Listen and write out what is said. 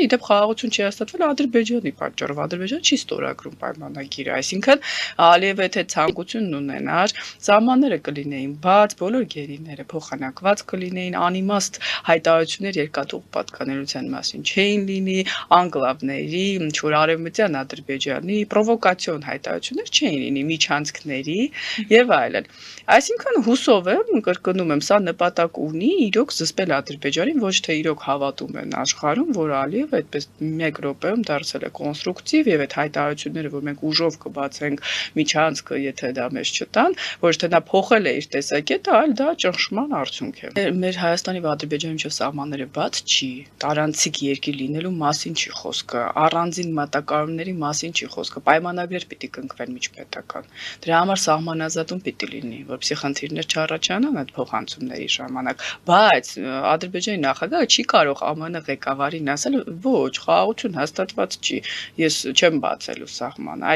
Իդեպ խաղաղություն չի հաստատվել Ադրբեջանի պատճառով, Ադրբեջանը չի ստորագրում պայմանագիրը, այսինքն Ալիևը եթե ցանկությունն ունենար, սահմանները կլինեին բաց, բոլոր գերիները փոխանակված կլինեին, անիմաստ հայտարարություններ երկաթուղ պատկանելիության մասին չէին լինի, անկլավների, ինչ-որ արևմտյան Ադրբեջանի պրովոկացիոն հայտարարություններ չէին լինի միջանցքների եւ այլն։ Այսինքն հուսով եմ, կրկնում եմ, սա նպատակ ունի իրոք զսպել Ադրբեջանին, ոչ թե իրոք հավատում են աշխարհում, որ Ալիևը այդպես մեկ րոպեում դարձել է կոնստրուկտիվ եւ այդ հայտարարությունները, որ մենք ուժով կբացենք միջանցքը, եթե դա մեզ չտան, ոչ թե նա փոխել է իր տեսակետը, այլ դա ճնշման արդյունք է։ Մեր Հայաստանի եւ Ադրբեջանի միջև սահմանները բաց չի, տարանցիկ երկիր լինելու մասին չի խոսքը, առանձին մատակարարումների մասին չի խոսքը, պայմանագրեր պիտի կնքվեն միջպետական։ Դրա համար սահմանազատում պիտի լինի, որպեսզի խնդիրներ չառաջանան այդ փոխանցումների ժամանակ, բայց Ադրբեջանի նախագահը չի կարող ԱՄՆ ղեկավարին ասել, ոչ, խաղաղություն հաստատված չի, ես չեմ բացելու սահմանը։